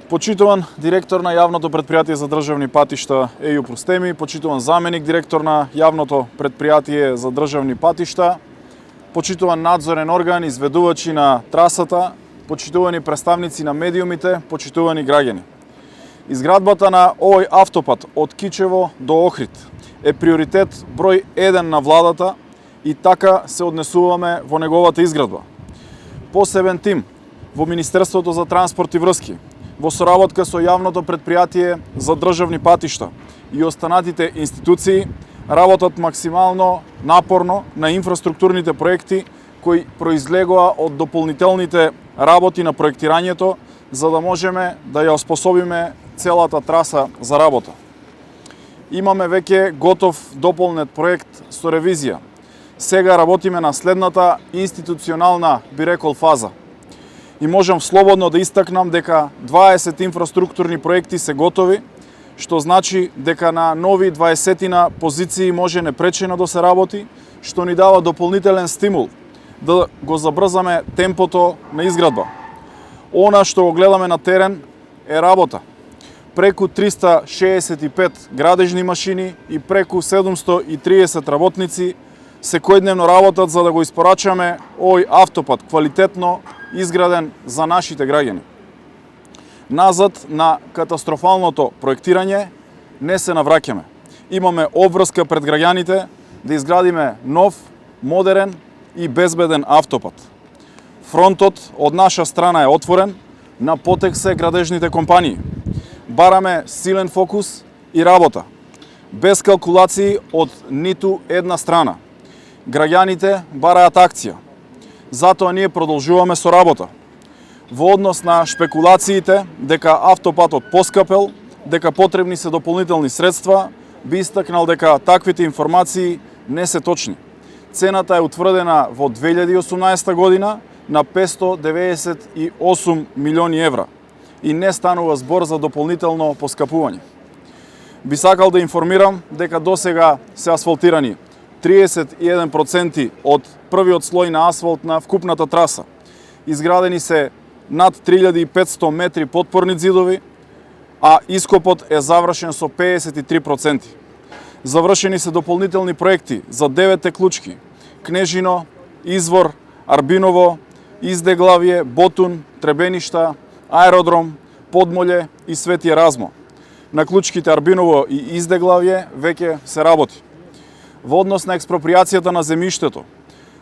Почитуван директор на јавното претпријатие за државни патишта Еју Простеми, почитуван заменик директор на јавното претпријатие за државни патишта, почитуван надзорен орган, изведувачи на трасата, почитувани представници на медиумите, почитувани граѓани. Изградбата на овој автопат од Кичево до Охрид е приоритет број 1 на владата и така се однесуваме во неговата изградба. Посебен тим во Министерството за транспорт и врски, во соработка со јавното претпријатие за државни патишта и останатите институции, работат максимално напорно на инфраструктурните проекти кои произлегоа од дополнителните работи на проектирањето, за да можеме да ја оспособиме целата траса за работа. Имаме веќе готов дополнет проект со ревизија. Сега работиме на следната институционална, би рекол, фаза. И можам слободно да истакнам дека 20 инфраструктурни проекти се готови, што значи дека на нови 20 позиции може непречено да се работи, што ни дава дополнителен стимул да го забрзаме темпото на изградба. Она што го гледаме на терен е работа. Преку 365 градежни машини и преку 730 работници секојдневно работат за да го испорачаме овој автопат квалитетно изграден за нашите граѓани. Назад на катастрофалното проектирање не се навраќаме. Имаме обврска пред граѓаните да изградиме нов, модерен и безбеден автопат. Фронтот од наша страна е отворен, на потек се градежните компании. Бараме силен фокус и работа, без калкулации од ниту една страна. Граѓаните бараат акција. Затоа ние продолжуваме со работа. Во однос на шпекулациите дека автопатот поскапел, дека потребни се дополнителни средства, би истакнал дека таквите информации не се точни. Цената е утврдена во 2018 година на 598 милиони евра и не станува збор за дополнително поскапување. Би сакал да информирам дека досега се асфалтирани 31% од првиот слој на асфалт на вкупната траса. Изградени се над 3500 метри потпорни ѕидови, а ископот е завршен со 53%. Завршени се дополнителни проекти за 9 теклучки: Кнежино, Извор, Арбиново, Издеглавје, Ботун, Требеништа, Аеродром, Подмолје и Свети Еразмо. На клучките Арбиново и Издеглавје веќе се работи. Во однос на експроприацијата на земјиштето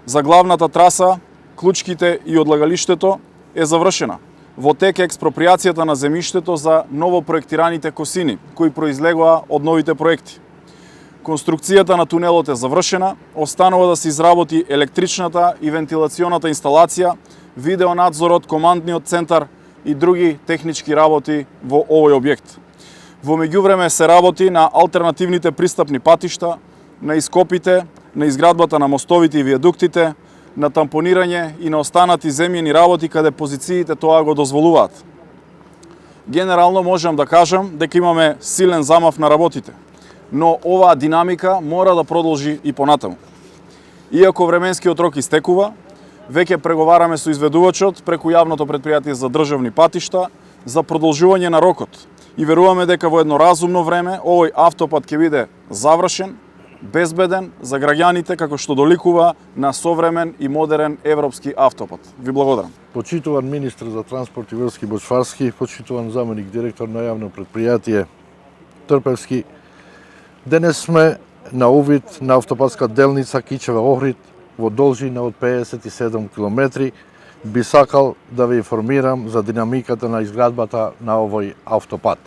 за главната траса, клучките и одлагалиштето е завршена. Во тек е експроприацијата на земјиштето за новопроектираните косини, кои произлегоа од новите проекти. Конструкцијата на тунелот е завршена, останува да се изработи електричната и вентилационата инсталација, видеонадзорот, командниот центар и други технички работи во овој објект. Во меѓувреме се работи на алтернативните пристапни патишта, на ископите, на изградбата на мостовите и виадуктите, на тампонирање и на останати земјени работи каде позициите тоа го дозволуваат. Генерално можам да кажам дека имаме силен замав на работите, но оваа динамика мора да продолжи и понатаму. Иако временскиот рок истекува, веќе преговараме со изведувачот преку јавното претпријатие за државни патишта за продолжување на рокот и веруваме дека во едно разумно време овој автопат ќе биде завршен, безбеден за граѓаните, како што доликува на современ и модерен европски автопат. Ви благодарам. Почитуван министр за транспорт и врски Бочварски, почитуван заменик директор на јавно претпријатие Трпевски. Денес сме на увид на автопатска делница Кичево-Охрид во должина од 57 км. Би сакал да ви информирам за динамиката на изградбата на овој автопат.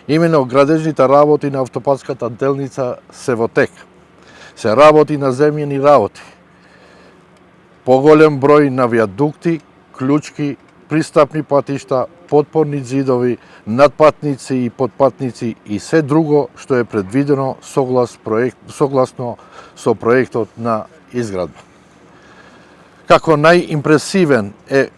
Имено градежните работи на автопатската делница се во тек. Се работи на земјени работи. Поголем број на виадукти, клучки, пристапни патишта, потпорни ѕидови, надпатници и подпатници и се друго што е предвидено согласно со проектот на изградба. Како најимпресивен е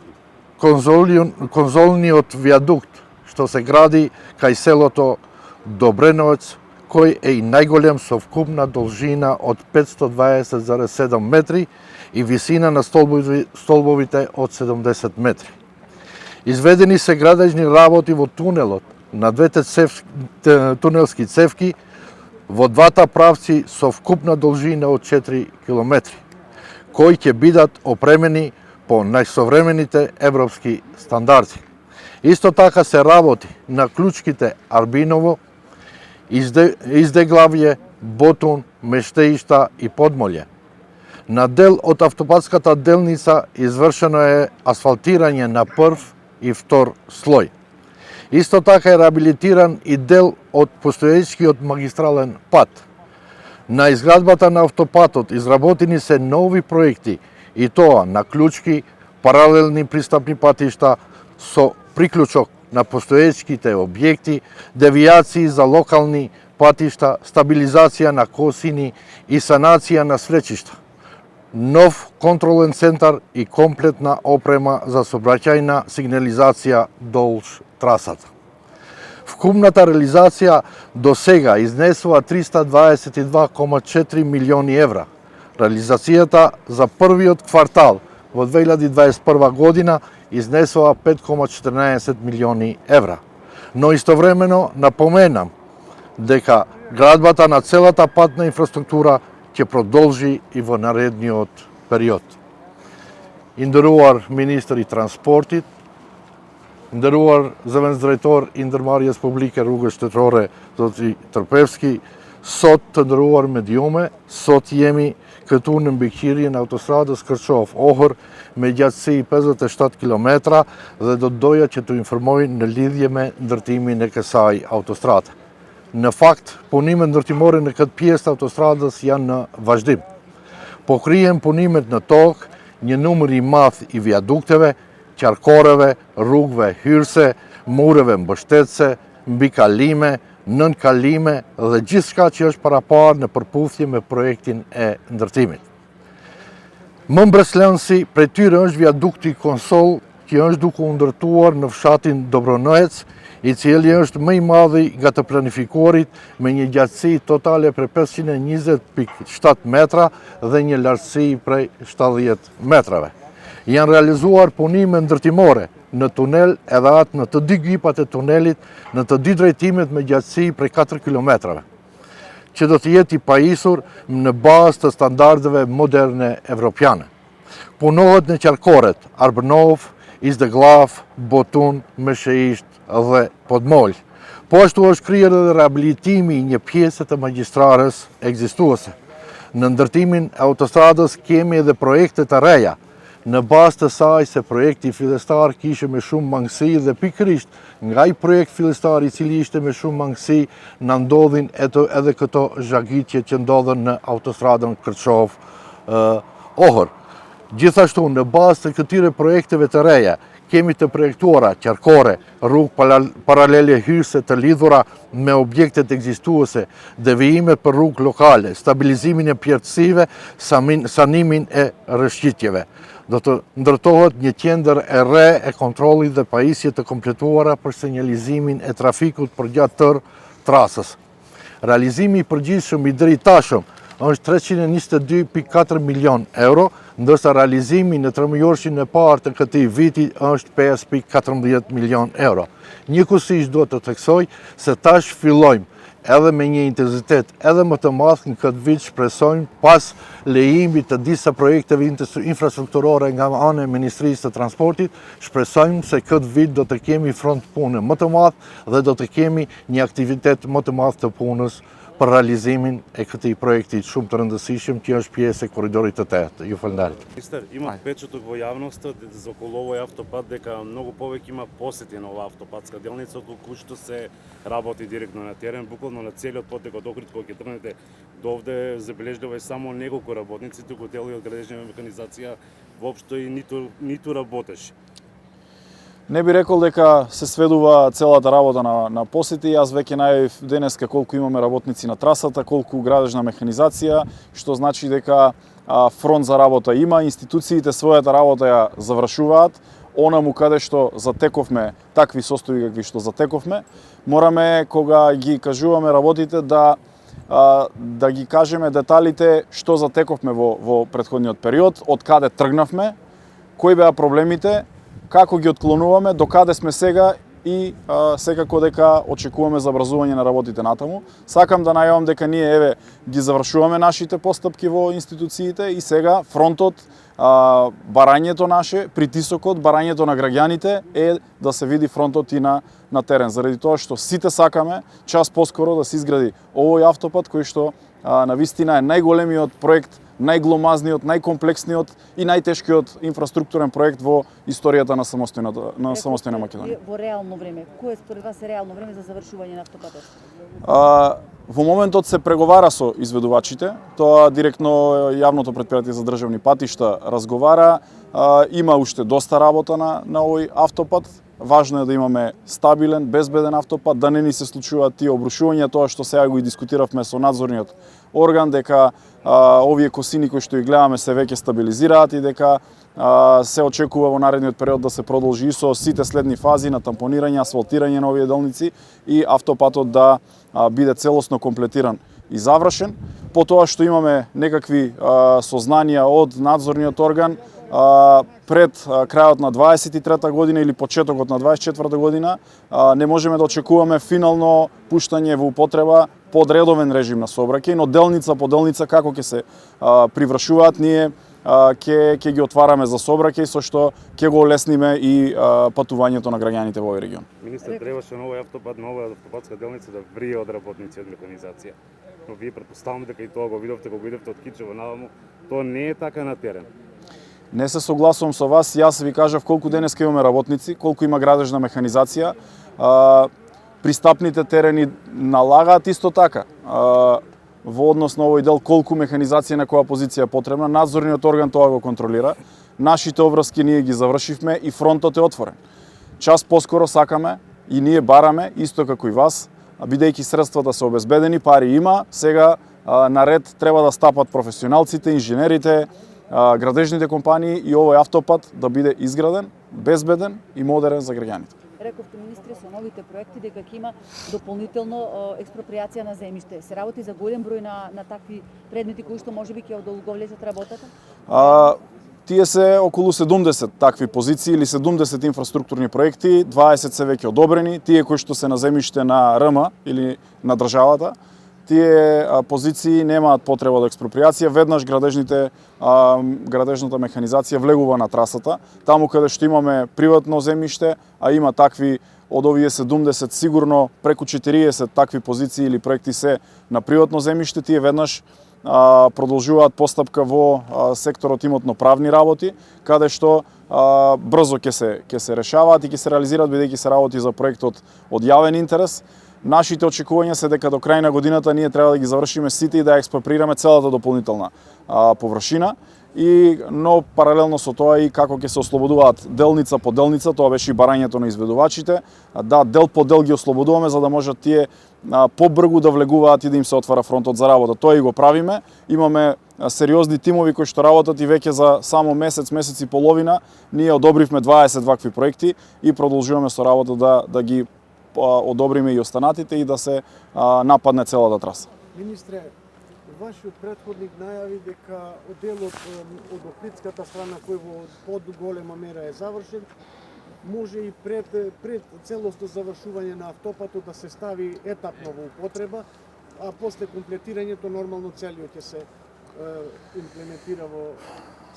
конзолниот виадукт што се гради кај селото Добреновец, кој е и најголем со вкупна должина од 520,7 метри и висина на столбовите од 70 метри. Изведени се градежни работи во тунелот на двете тунелски цевки во двата правци со вкупна должина од 4 километри, кои ќе бидат опремени по најсовремените европски стандарди. Исто така се работи на клучките Арбиново, Издеглавје, Ботун, Мештеишта и Подмолје. На дел од автопатската делница извршено е асфалтирање на прв и втор слој. Исто така е реабилитиран и дел од постоечкиот магистрален пат. На изградбата на автопатот изработени се нови проекти, и тоа на клучки, паралелни пристапни патишта со приклучок на постоечките објекти, девијации за локални патишта, стабилизација на косини и санација на свлечишта, нов контролен центар и комплетна опрема за сообраќајна сигнализација долж трасата. Вкупната реализација до сега изнесува 322,4 милиони евра. Реализацијата за првиот квартал во 2021 година изнесува 5,14 милиони евра. Но истовремено напоменам дека градбата на целата патна инфраструктура ќе продолжи и во наредниот период. Индеруар министер и транспортит, индеруар завенздрajtor Indermarijës publike rrugës shtetërore zoti Trpevski, sot të nderuar mediume, sot jemi këtu në mbikëqyrjen e autostradës Kërçov-Ohër me gjatësi 57 km dhe do të doja që të informoj në lidhje me ndërtimin e kësaj autostrade. Në fakt, punimet ndërtimore në këtë pjesë të autostradës janë në vazhdim. Po krihen punimet në tokë, një numër i madh i viadukteve, qarkoreve, rrugëve hyrëse, mureve mbështetëse, mbikalime, nënkalime dhe gjithçka që është parapar në përputhje me projektin e ndërtimit. Më mbreslënsi prej tyre është viadukti Konsol, që është duke u ndërtuar në fshatin Dobronojec, i cili është më i madhi nga të planifikuarit me një gjatësi totale prej 520,7 metra dhe një lartësi prej 70 metrave. Janë realizuar punime ndërtimore në tunel edhe atë në të dy gypat e tunelit në të dy drejtimet me gjatësi prej 4 kilometrave, që do të jetë i pajisur në bazë të standardeve moderne evropiane. Punohet në qarkoret Arbënov, Izdeglav, Botun, Mesheisht dhe Podmolj. Po ashtu është kryer edhe rehabilitimi i një pjese të magjistrales ekzistuese. Në ndërtimin e autostradës kemi edhe projekte të reja, në bazë të saj se projekti fillestar kishte me shumë mangësi dhe pikërisht nga i projekt fillestar i cili ishte me shumë mangësi na ndodhin edhe këto zhagitje që ndodhen në autostradën Kërçov-Ohër. Gjithashtu në bazë të këtyre projekteve të reja kemi të projektuara qarkore, rrugë paralele hyrëse të lidhura me objektet ekzistuese, devijimet për rrugë lokale, stabilizimin e pjertësive, sanimin e rrëshqitjeve. Do të ndërtohet një qendër e re e kontrollit dhe pajisje të kompletuara për sinjalizimin e trafikut përgjatë tërë trasës. Realizimi i përgjithshëm i drejtashëm është 322,4 milion euro, ndërsa realizimi në tremëjorshin e parë të këtij viti është 5,14 milion euro. Njëkohësisht duhet të theksoj se tash fillojmë edhe me një intensitet edhe më të madh në këtë vit, shpresojmë pas lejimit të disa projekteve infrastrukturore nga ana e Ministrisë të Transportit, shpresojmë se këtë vit do të kemi front pune më të madh dhe do të kemi një aktivitet më të madh të punës për realizimin e këtij projekti shumë të rëndësishëm që është pjesë e korridorit të 8. Ju falenderoj. Министер, има впечаток во јавноста за околу овој автопат дека многу повеќе има посети на оваа автопатска делница отколку што се работи директно на терен, буквално на целиот потек од Охрид кога ќе тргнете до овде забележливо е само неколку работници, туку делот градежна механизација воопшто и ниту работеше. Не би рекол дека се сведува целата работа на посети. Јас веќе најавив денеска колку имаме работници на трасата, колку градежна механизација, што значи дека фронт за работа има, институциите својата работа ја завршуваат. Онаму каде што затековме такви состојби какви што затековме, мораме кога ги кажуваме работите да ги кажеме деталите што затековме во претходниот период, од каде тргнавме, кои беа проблемите, како ги отклонуваме, докаде сме сега и секако дека очекуваме забрзување на работите натаму. Сакам да најавам дека ние еве ги завршуваме нашите постапки во институциите и сега фронтот, барањето наше, притисокот, барањето на граѓаните е да се види фронтот и на терен. Заради тоа што сите сакаме час поскоро да се изгради овој автопат кој што на вистина е најголемиот проект, најгломазниот, најкомплексниот и најтешкиот инфраструктурен проект во историјата на самостојна Македонија. Во реално време, кое според вас е реално време за завршување на автопатот? Во моментот се преговара со изведувачите, тоа директно јавното претпријатие за државни патишта разговара, има уште доста работа на овој автопат. Важно е да имаме стабилен, безбеден автопат, да не ни се случуваат тие обрушувања, тоа што сега го и дискутиравме со надзорниот орган, дека овие косини кои што ги гледаме се веќе стабилизираат и дека се очекува во наредниот период да се продолжи и со сите следни фази на тампонирање, асфалтирање на овие делници и автопатот да биде целосно комплетиран и завршен. По тоа што имаме некакви сознанија од надзорниот орган, пред крајот на 23-та година или почетокот на 24-та година не можеме да очекуваме финално пуштање во употреба под редовен режим на сообраќај, но делница по делница како ќе се привршуваат, ние ќе ги отвараме за сообраќај, со што ќе го олесниме и патувањето на граѓаните во овој регион. Министер, требаше на овој автопатска делница да врие од работници од механизација. Но вие претпоставам дека и тоа го видовте од Кичево наваму, тоа не е така на терен. Не се согласувам со вас, јас ви кажав колку денеска имаме работници, колку има градежна механизација. Пристапните терени налагаат исто така. Во однос на овој дел колку механизација на која позиција е потребна, надзорниот орган тоа го контролира. Нашите обврски ние ги завршивме и фронтот е отворен. Час поскоро сакаме и ние бараме, исто како и вас, бидејќи средствата се обезбедени, пари има, сега наред треба да стапат професионалците, инженерите, градежните компании и овој автопат да биде изграден, безбеден и модерен за граѓаните. Рековте, министри, со новите проекти дека ќе има дополнително експроприација на земјиште. Се работи за голем број на такви предмети кои што можеби ќе одолговлечат работата? Тие се околу 70 такви позиции или 70 инфраструктурни проекти, 20 се веќе одобрени, тие кои што се на земјиште на РМ или на државата. Тие позиции немаат потреба од експроприација, веднаш градежната механизација влегува на трасата. Таму каде што имаме приватно земјиште, а има такви од овие 70, сигурно преку 40 такви позиции или проекти се на приватно земјиште, тие веднаш продолжуваат постапка во секторот имотно-правни работи, каде што брзо ќе се решаваат и ќе се реализираат бидејќи се работи за проектот од јавен интерес. Нашите очекувања се дека до крај на годината ние треба да ги завршиме сите и да експроприираме целата дополнителна површина. Но паралелно со тоа и како ќе се ослободуваат делница по делница, тоа беше и барањето на изведувачите. Да, дел по дел ги ослободуваме за да можат тие побрзо да влегуваат и да им се отвара фронтот за работа. Тоа и го правиме. Имаме сериозни тимови кои што работат и веќе за само месец и половина ние одобривме 20 вакви проекти и продолжуваме со работа да ги одобриме и останатите и да се нападне целата траса. Министре, вашиот претходник најави дека делот од Охридската страна кој во подголема мера е завршен, може и пред целосно завршување на автопатот да се стави етапно во употреба, а после комплетирањето нормално целиот ќе се имплементира во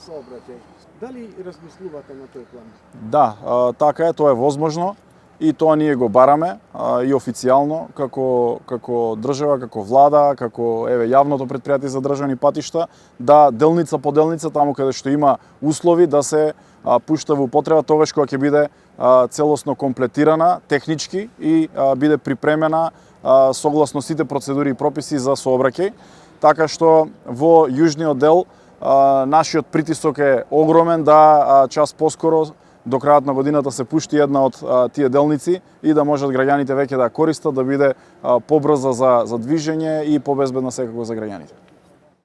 сообраќај. Дали размислувате на тој план? Да, така е, тоа е возможно. И тоа ние го бараме и официјално како држава, како влада, како јавното претпријатие за државни патишта, да делница по делница таму каде што има услови да се пушта во употреба тогаш кога ќе биде целосно комплетирана технички и биде припремена согласно сите процедури и прописи за сообраќај. Така што во јужниот дел нашиот притисок е огромен да час поскоро до крајот на годината се пушти една од тие делници и да можат граѓаните веќе да користат, да биде побрза за движење и побезбедна секако за граѓаните.